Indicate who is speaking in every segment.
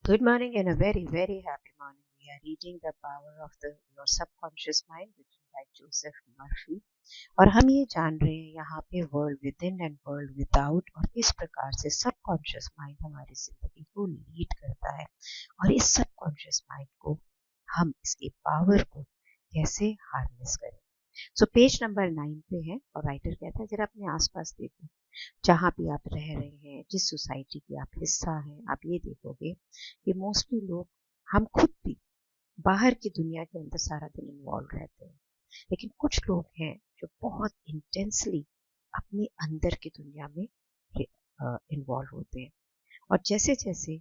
Speaker 1: Good morning and a very, very happy morning. We are reading The Power of Your Subconscious Mind written by Joseph Murphy. और हम ये जान रहे हैं यहाँ पे world with in and world without और किस प्रकार से सबकॉन्शियस माइंड हमारी जिंदगी को लीड करता है और इस सबकॉन्शियस माइंड को हम इसकी पावर को कैसे हार्नेस करें। सो पेज नंबर 9 पे है और राइटर कहता है जरा अपने आसपास देखो, जहाँ भी आप रह रहे हैं, जिस सोसाइटी की आप हिस्सा हैं, आप ये देखोगे कि मोस्टली लोग, हम खुद भी बाहर की दुनिया के अंदर सारा दिन इन्वॉल्व रहते हैं, लेकिन कुछ लोग हैं जो बहुत इंटेंसली अपने अंदर की दुनिया में इन्वॉल्व होते हैं और जैसे जैसे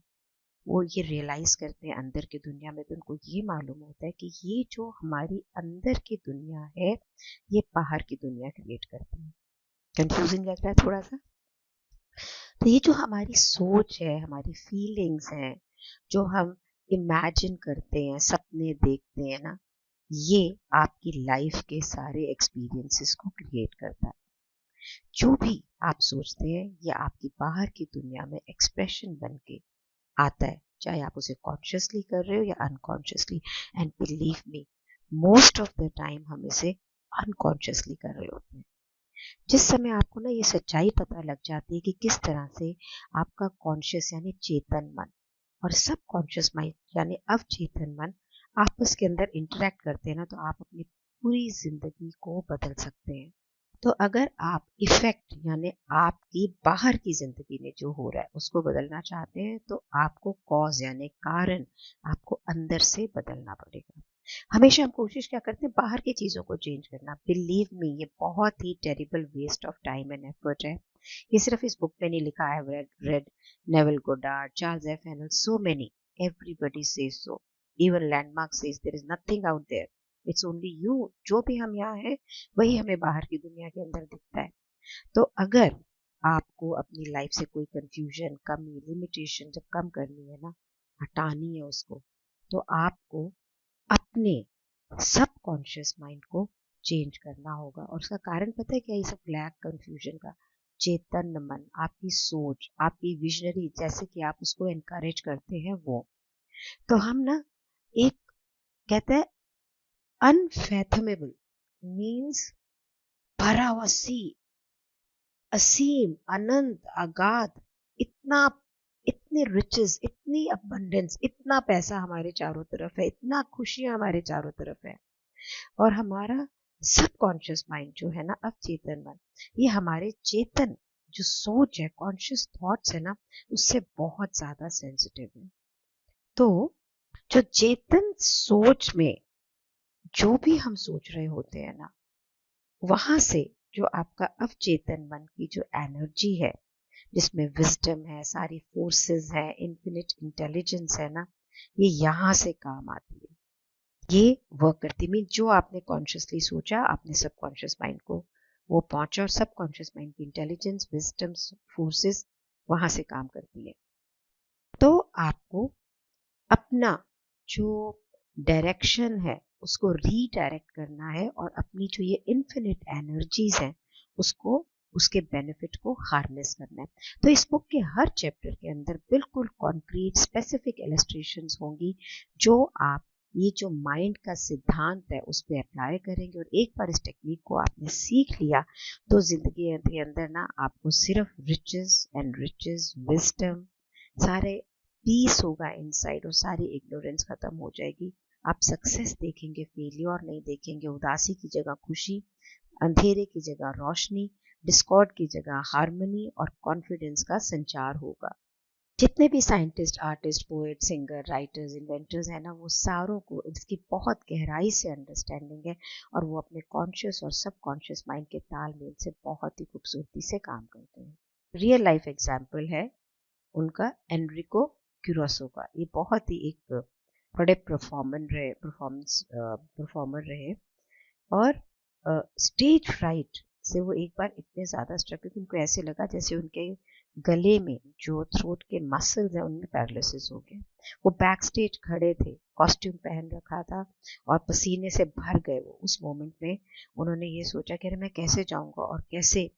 Speaker 1: वो ये रियलाइज करते हैं अंदर की दुनिया में, तो उनको ये मालूम होता है कि ये जो हमारी अंदर की दुनिया है ये बाहर की दुनिया क्रिएट करती है। कंफ्यूजिंग लग रहा है थोड़ा सा? तो ये जो हमारी सोच है, हमारी फीलिंग्स हैं, जो हम इमेजिन करते हैं, सपने देखते हैं ना, ये आपकी लाइफ के सारे एक्सपीरियंसेस को क्रिएट करता है। जो भी आप सोचते हैं ये आपकी बाहर की दुनिया में एक्सप्रेशन बन के आता है, चाहे आप उसे कॉन्शियसली कर रहे हो या unconsciously. And believe me, most of the time हम इसे अनकॉन्शियसली कर रहे होते हैं। जिस समय आपको ना ये सच्चाई पता लग जाती है कि किस तरह से आपका कॉन्शियस यानी चेतन मन और सब कॉन्शियस माइंड यानी अवचेतन मन आपस के अंदर इंटरेक्ट करते हैं ना, तो आप अपनी पूरी जिंदगी को बदल सकते हैं। तो अगर आप इफेक्ट यानी आपकी बाहर की जिंदगी में जो हो रहा है उसको बदलना चाहते हैं, तो आपको कॉज यानी कारण आपको अंदर से बदलना पड़ेगा। हमेशा हम कोशिश क्या करते हैं, बाहर की चीजों को चेंज करना। बिलीव मी, ये बहुत ही terrible waste of time and effort है। ये सिर्फ इस बुक में नहीं लिखा है, read Neville Goddard, Charles F Haanel, so many, everybody says so, even Landmark says there is nothing out there, it's only you. जो भी हम यहाँ हैं वही हमें बाहर की दुनिया के अंदर दिखता है। तो अगर आपको अपनी लाइफ से कोई कंफ्यूजन, कमी, लिमिटेशन जब कम करनी है ना, हटानी है उसको, तो आपको अपने सबकॉन्शियस माइंड को चेंज करना होगा। और उसका कारण पता है क्या? ये सब ब्लैक कंफ्यूजन का चेतन मन, आपकी सोच, आपकी विजनरी, जैसे कि आप उसको एनकरेज करते हैं वो। तो हम ना एक, कहते हैं अनफैथमेबल मीन्स भरा हुआ सी, असीम, अनंत, अगाध, इतना, इतने रिचेस, इतनी अबंडेंस, इतना पैसा हमारे चारों तरफ है, इतना खुशियां हमारे चारों तरफ है। और हमारा सबकॉन्शियस माइंड जो है ना, अवचेतन मन, ये हमारे चेतन जो सोच है, कॉन्शियस थॉट्स है ना, उससे बहुत ज्यादा सेंसिटिव है। तो जो चेतन सोच में जो भी हम सोच रहे होते हैं ना, वहां से जो आपका अवचेतन मन की जो एनर्जी है, जिसमें विजडम है, सारी फोर्सेस है, इन्फिनिट इंटेलिजेंस है ना, ये यहाँ से काम आती है, ये वर्क करती। मीन जो आपने कॉन्शियसली सोचा, आपने सबकॉन्शियस माइंड को वो पहुंचा, और सबकॉन्शियस माइंड की इंटेलिजेंस, विजडम, फोर्सेस वहां से काम करती है। तो आपको अपना जो डायरेक्शन है उसको रीडायरेक्ट करना है और अपनी जो ये इन्फिनिट एनर्जीज हैं उसको, उसके बेनिफिट को हार्नेस करना है। तो इस बुक के हर चैप्टर के अंदर बिल्कुल कॉन्क्रीट स्पेसिफिक इलस्ट्रेशंस होंगी जो आप ये जो माइंड का सिद्धांत है उस पर अप्लाई करेंगे। और एक बार इस टेक्निक को आपने सीख लिया तो जिंदगी के अंदर ना आपको सिर्फ रिचेस एंड रिचेस, विजडम, सारे पीस होगा इनसाइड और सारी इग्नोरेंस खत्म हो जाएगी। आप सक्सेस देखेंगे, फेलियर नहीं देखेंगे, उदासी की जगह खुशी, अंधेरे की जगह रोशनी, डिस्कॉर्ड की जगह हार्मनी और कॉन्फिडेंस का संचार होगा। जितने भी scientist, artist, poet, singer, writers, inventors हैं ना, वो सारों को इसकी बहुत गहराई से अंडरस्टैंडिंग है और वो अपने कॉन्शियस और सबकॉन्शियस माइंड के तालमेल से बहुत ही खूबसूरती से काम करते हैं। रियल लाइफ एग्जाम्पल है उनका एनरिको क्यूरोसो का। ये बहुत ही एक बड़े परफॉर्मर रहे और स्टेज फ्राइट से वो एक बार इतने ज़्यादा स्ट्रक हुए कि उनको ऐसे लगा जैसे उनके गले में जो थ्रोट के मसल्स हैं उनमें पैरालिसिस हो गया। वो बैक स्टेज खड़े थे, कॉस्ट्यूम पहन रखा था और पसीने से भर गए वो। उस मोमेंट में उन्होंने ये सोचा कि अरे मैं कैसे जाऊंगा और कैसे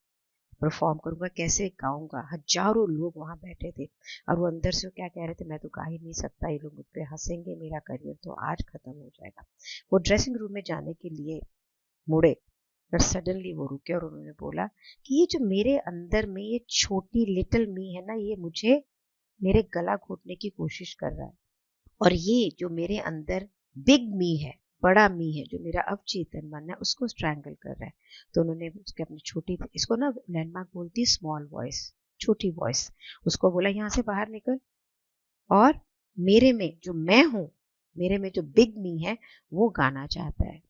Speaker 1: परफॉर्म करूंगा, कैसे गाऊंगा। हजारों लोग वहां बैठे थे और वो अंदर से क्या कह रहे थे, मैं तो गा ही नहीं सकता, ये लोग मुझ पे हंसेंगे, मेरा करियर तो आज खत्म हो जाएगा। वो ड्रेसिंग रूम में जाने के लिए मुड़े, पर सडनली वो रुके और उन्होंने बोला कि ये जो मेरे अंदर में ये छोटी लिटिल मी है ना, ये मुझे मेरे गला घोटने की कोशिश कर रहा है, और ये जो मेरे अंदर बिग मी है, बड़ा मी है, जो मेरा अवचेतन मन है, उसको स्ट्रैंगल कर रहा है। तो उन्होंने उसके अपनी छोटी, इसको ना लैंडमार्क बोलती है स्मॉल वॉइस, छोटी वॉइस, उसको बोला यहाँ से बाहर निकल, और मेरे में जो मैं हूँ, मेरे में जो बिग मी है, वो गाना चाहता है।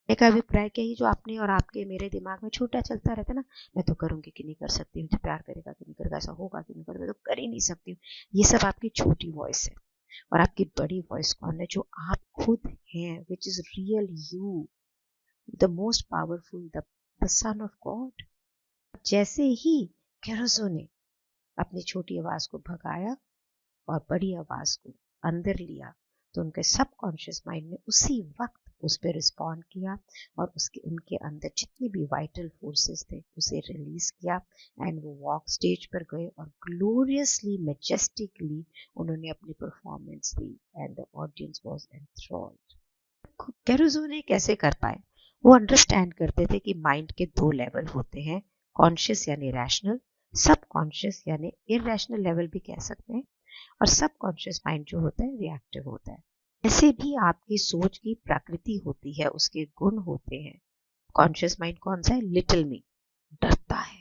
Speaker 1: एक अभिप्राय क्या, ये जो आपने और आपके मेरे दिमाग में छोटा चलता रहता है ना, मैं तो करूंगी कि नहीं कर सकती, मुझे प्यार करेगा कि नहीं करेगा, ऐसा होगा कि नहीं करेगा, मैं तो कर ही नहीं सकती हूँ, ये सब आपकी छोटी वॉइस है। और आपकी बड़ी वॉइस कौन है, जो आप खुद हैं, which is real you, the most powerful, the son of God. जैसे ही कैरोसो ने अपनी छोटी आवाज को भगाया और बड़ी आवाज को अंदर लिया, तो उनके सबकॉन्शियस माइंड ने उसी वक्त उस पर रिस्पॉन्ड किया और उसके उनके अंदर जितनी भी वाइटल फोर्सेस थे उसे रिलीज किया, एंड वो वॉक स्टेज पर गए और ग्लोरियसली मैजेस्टिकली उन्होंने अपनी परफॉर्मेंस दी, and the audience was enthralled. Caruso ने कैसे कर पाए, वो अंडरस्टैंड करते थे कि माइंड के दो लेवल होते हैं, कॉन्शियस यानी रैशनल, सब कॉन्शियस यानी इरेशनल लेवल भी कह सकते हैं, और सब कॉन्शियस माइंड जो होता है रिएक्टिव होता है। ऐसे भी आपकी सोच की प्रकृति होती है, उसके गुण होते हैं। कॉन्शियस माइंड कौन सा है, लिटिल मी, डरता है,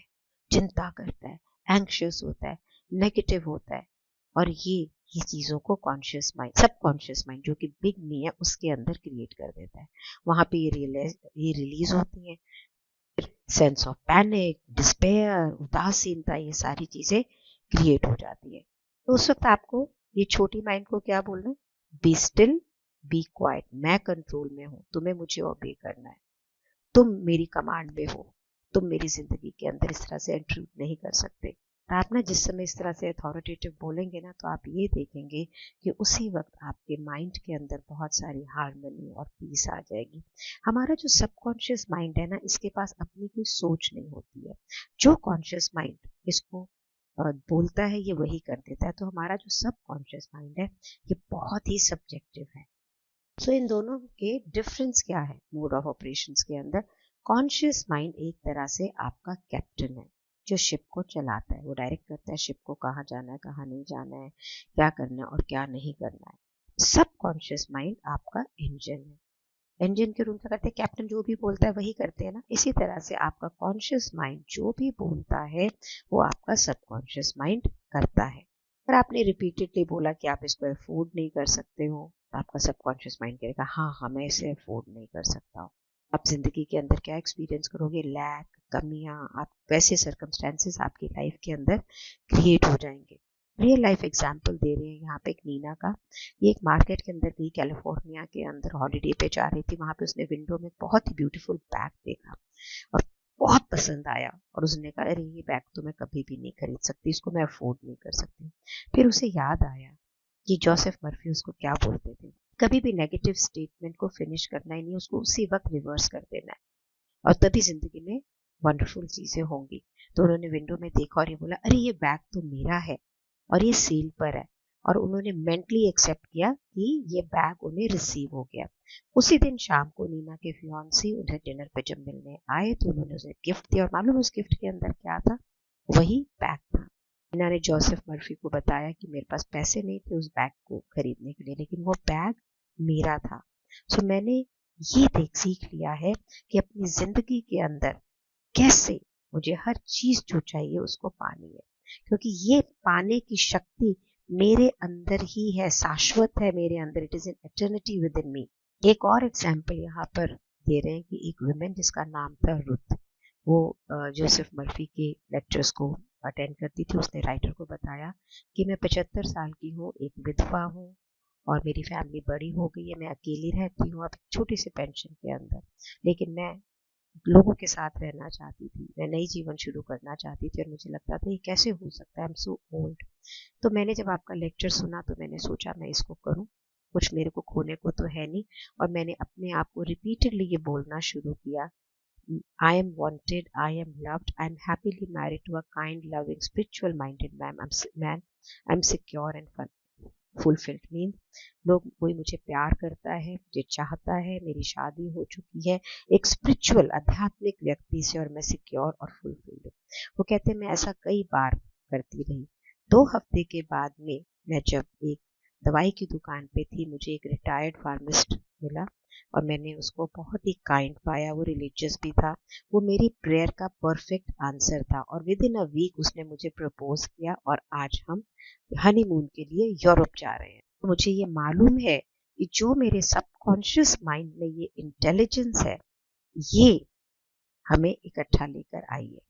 Speaker 1: चिंता करता है, एंग्शियस होता है, नेगेटिव होता है, और ये चीजों को कॉन्शियस माइंड, सब कॉन्शियस माइंड जो कि बिग मी है, उसके अंदर क्रिएट कर देता है। वहां पे ये रिलीज होती है, सेंस ऑफ पैनिक, डिस्पेयर, उदासीनता, ये सारी चीजें क्रिएट हो जाती है। तो उस वक्त आपको ये छोटी माइंड को क्या बोलना है, बी स्टिल, बी क्वाइट, मैं कंट्रोल में हूं, तुम्हें मुझे ओबे करना है, तुम मेरी कमांड में हो, तुम मेरी जिंदगी के अंदर इस तरह से एंट्री नहीं कर सकते। आप ना जिस समय इस तरह से अथॉरिटेटिव बोलेंगे ना, तो आप ये देखेंगे कि उसी वक्त आपके माइंड के अंदर बहुत सारी हार्मनी और पीस आ जाएगी। हमारा जो सबकॉन्शियस माइंड है ना, इसके पास अपनी कोई सोच नहीं होती है, जो कॉन्शियस माइंड इसको बोलता है ये वही कर देता है। तो हमारा जो सबकॉन्शियस माइंड है ये बहुत ही सब्जेक्टिव है। सो इन दोनों के डिफरेंस क्या है मोड ऑफ ऑपरेशंस के अंदर। कॉन्शियस माइंड एक तरह से आपका कैप्टन है, जो शिप को चलाता है, वो डायरेक्ट करता है शिप को, कहाँ जाना है, कहाँ नहीं जाना है, क्या करना है और क्या नहीं करना है। सब कॉन्शियस माइंड आपका इंजन है, इंजन के रूम क्या करते हैं, कैप्टन जो भी बोलता है वही करते हैं ना। इसी तरह से आपका कॉन्शियस माइंड जो भी बोलता है वो आपका सबकॉन्शियस माइंड करता है। अगर आपने रिपीटेडली बोला कि आप इसको अफोर्ड नहीं कर सकते हो, तो आपका सबकॉन्शियस माइंड कहेगा हाँ हाँ मैं इसे अफोर्ड नहीं कर सकता हूँ। आप जिंदगी के अंदर क्या एक्सपीरियंस करोगे, लैक, कमियां, आप वैसे सर्कमस्टेंसेस आपकी लाइफ के अंदर क्रिएट हो जाएंगे। रियल लाइफ एग्जाम्पल दे रहे हैं यहाँ पे एक नीना का। ये एक मार्केट के अंदर गई, कैलिफोर्निया के अंदर हॉलीडे पे जा रही थी। वहां पे उसने विंडो में बहुत ही ब्यूटीफुल बैग देखा और बहुत पसंद आया, और उसने कहा अरे ये बैग तो मैं कभी भी नहीं खरीद सकती, इसको मैं अफोर्ड नहीं कर सकती। फिर उसे याद आया कि जोसेफ मर्फी उसको क्या बोलते थे, कभी भी नेगेटिव स्टेटमेंट को फिनिश करना ही नहीं, उसको उसी वक्त रिवर्स कर देना है, और तभी जिंदगी में वंडरफुल चीजें होंगी। तो उन्होंने विंडो में देखा और ये बोला अरे ये बैग तो मेरा है और ये सेल पर है, और उन्होंने मेंटली एक्सेप्ट किया कि ये बैग उन्हें रिसीव हो गया। उसी दिन शाम को नीना के फियांसी उन्हें डिनर पे जब मिलने आए तो उन्होंने उसे गिफ्ट दिया, और मालूम उस गिफ्ट के अंदर क्या था, वही बैग था। नीना ने जोसेफ मर्फी को बताया कि मेरे पास पैसे नहीं थे उस बैग को खरीदने के लिए, लेकिन वो बैग मेरा था। सो मैंने ये देख सीख लिया है कि अपनी जिंदगी के अंदर कैसे मुझे हर चीज जो चाहिए उसको पानी है, क्योंकि ये पाने की शक्ति मेरे अंदर ही है, शाश्वत है मेरे अंदर, it is in eternity within me. एक और एग्जाम्पल यहाँ पर दे रहे हैं कि एक वुमेन जिसका नाम था रुथ, वो जोसेफ मर्फी के लेक्चर्स को अटेंड करती थी। उसने राइटर को बताया कि मैं 75 साल की हूँ, एक विधवा हूँ और मेरी फैमिली बड़ी हो गई है, मैं अकेली रहती हूँ अब छोटी सी पेंशन के अंदर, लेकिन मैं लोगों के साथ रहना चाहती थी, मैं नई जीवन शुरू करना चाहती थी, और मुझे लगता था ये कैसे हो सकता है, आई एम सो ओल्ड। तो मैंने जब आपका लेक्चर सुना तो मैंने सोचा मैं इसको करूं, कुछ मेरे को खोने को तो है नहीं, और मैंने अपने आप को रिपीटेडली ये बोलना शुरू किया I am wanted, I am loved, I am happily married to a kind, loving, spiritual minded man. I'm secure and fulfilled. Mean लोग कोई मुझे प्यार करता है, मुझे चाहता है, मेरी शादी हो चुकी है एक स्पिरिचुअल आध्यात्मिक व्यक्ति से और मैं सिक्योर और फुलफिल्ड हूँ। वो कहते हैं मैं ऐसा कई बार करती रही। 2 हफ्ते के बाद में मैं जब एक दवाई की दुकान पे थी, मुझे एक रिटायर्ड फार्मिस्ट मिला और मैंने उसको बहुत ही काइंड पाया। वो रिलीजियस भी था। वो मेरी प्रेयर का परफेक्ट आंसर था और विद इन अ वीक उसने मुझे प्रपोज किया और आज हम हनीमून के लिए यूरोप जा रहे हैं। तो मुझे ये मालूम है कि जो मेरे सबकॉन्शियस माइंड में ये इंटेलिजेंस है, ये हमें इकट्ठा लेकर आई है।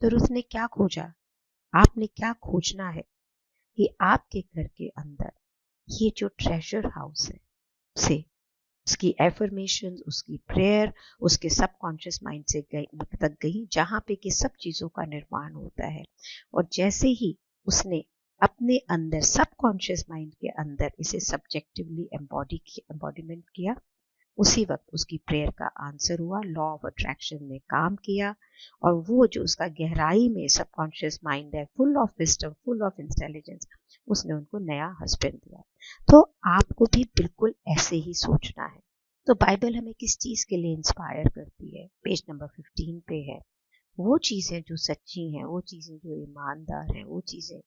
Speaker 1: तो उसने क्या खोजा? आपने क्या खोजना है कि आपके घर के अंदर ये जो ट्रेजर हाउस है उसे उसकी एफर्मेशन, उसकी प्रेयर उसके सबकॉन्शियस माइंड से तक गई, जहां पे कि सब चीजों का निर्माण होता है। और जैसे ही उसने अपने अंदर सबकॉन्शियस माइंड के अंदर इसे सब्जेक्टिवली एम्बॉडीमेंट किया, उसी वक्त उसकी प्रेयर का आंसर हुआ। लॉ ऑफ अट्रैक्शन ने काम किया और वो जो उसका गहराई में सबकॉन्शियस माइंड है, full of wisdom, full of intelligence, उसने उनको नया हस्बैंड दिया। तो आपको भी बिल्कुल ऐसे ही सोचना है। तो बाइबल हमें किस चीज के लिए इंस्पायर करती है? पेज नंबर 15 पे है। वो चीजें जो सच्ची हैं, वो चीजें जो ईमानदार हैं, वो चीजें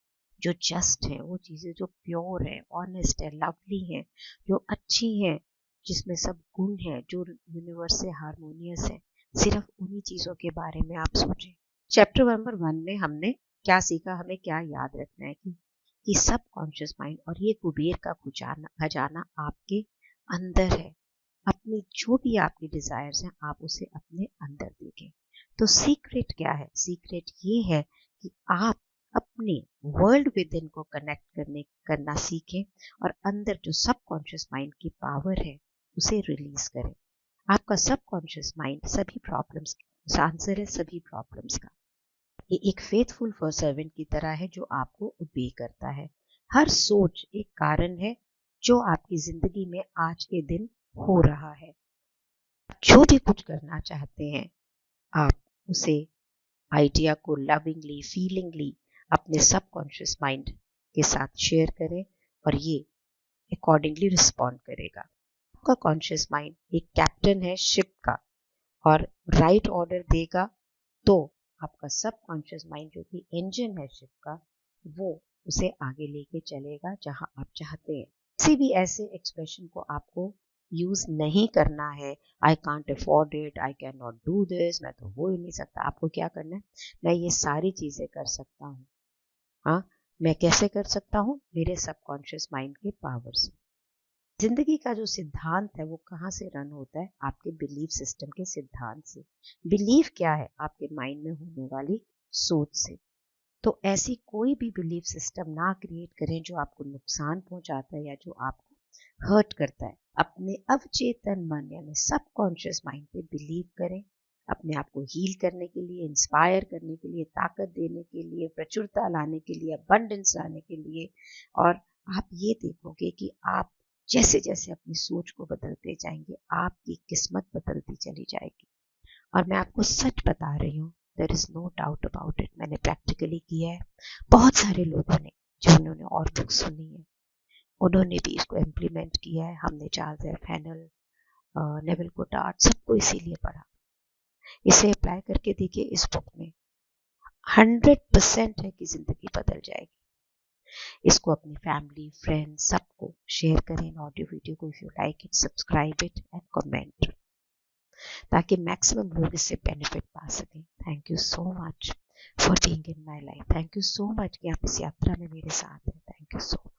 Speaker 1: जो जस्ट हैं, वो चीजें जो प्योर है, ऑनेस्ट है, लवली हैं, जो अच्छी हैं, जिसमें सब गुण है, जो यूनिवर्स से हारमोनियस है, सिर्फ उन्हीं चीजों के बारे में आप सोचें। चैप्टर नंबर 1 में हमने क्या सीखा? हमें क्या याद रखना है कि सब कॉन्शियस माइंड और ये कुबेर का खजाना आपके अंदर है। अपनी जो भी आपकी डिजायर्स हैं, आप उसे अपने अंदर देखें। तो सीक्रेट क्या है? सीक्रेट ये है कि आप अपने वर्ल्ड विद इन को कनेक्ट करना सीखें और अंदर जो सबकॉन्शियस माइंड की पावर है उसे रिलीज करें। आपका सबकॉन्शियस माइंड सभी प्रॉब्लम्स आंसर है, सभी प्रॉब्लम्स का। ये एक फेथफुल सर्वेंट की तरह है जो आपको ओबे करता है। हर सोच एक कारण है जो आपकी जिंदगी में आज के दिन हो रहा है। जो भी कुछ करना चाहते हैं, आप उसे आइडिया को लविंगली, फीलिंगली अपने सबकॉन्शियस माइंड के साथ शेयर करें और ये अकॉर्डिंगली रिस्पॉन्ड करेगा। आपका कॉन्शियस माइंड एक कैप्टन है शिप का और राइट ऑर्डर देगा तो आपका सबकॉन्शियस माइंड जो कि इंजन है शिप का, वो उसे आगे लेके चलेगा जहां आप चाहते हैं। किसी भी ऐसे एक्सप्रेशन को आपको यूज नहीं करना है। I can't afford it, I can not do this, मैं तो हो ही नहीं सकता। आपको क्या करना है? मैं ये सारी चीजें कर सकता हूँ। हाँ, मैं कैसे कर सकता हूँ? मेरे सबकॉन्शियस माइंड के पावर से। जिंदगी का जो सिद्धांत है वो कहाँ से रन होता है? आपके बिलीफ सिस्टम के सिद्धांत से। बिलीफ क्या है? आपके माइंड में होने वाली सोच से। तो ऐसी कोई भी बिलीफ सिस्टम ना क्रिएट करें जो आपको नुकसान पहुंचाता है या जो आपको हर्ट करता है। अपने अवचेतन मन यानी सबकॉन्शियस माइंड पे बिलीव करें। अपने आप को हील करने के लिए, इंस्पायर करने के लिए, ताकत देने के लिए, प्रचुरता लाने के लिए, अबंडेंस लाने के लिए। और आप ये देखोगे कि आप जैसे जैसे अपनी सोच को बदलते जाएंगे, आपकी किस्मत बदलती चली जाएगी। और मैं आपको सच बता रही हूँ, there is no doubt about it. मैंने प्रैक्टिकली किया है। बहुत सारे लोगों ने, जिन्होंने और बुक्स सुनी है, उन्होंने भी इसको इम्प्लीमेंट किया है। हमने चार्ल्स एफ हैनल, नेविल गोडार्ड, सबको इसीलिए पढ़ा। इसे अप्लाई करके देखिए। इस बुक में 100% है कि जिंदगी बदल जाएगी। इसको अपनी फैमिली, फ्रेंड्स, सबको शेयर करें। ऑडियो वीडियो को if you like it, subscribe it and comment, ताकि मैक्सिमम लोग इससे बेनिफिट पा सकें। Thank you so much for being in my life. Thank you so much कि आप इस यात्रा में मेरे साथ हैं। Thank you so much.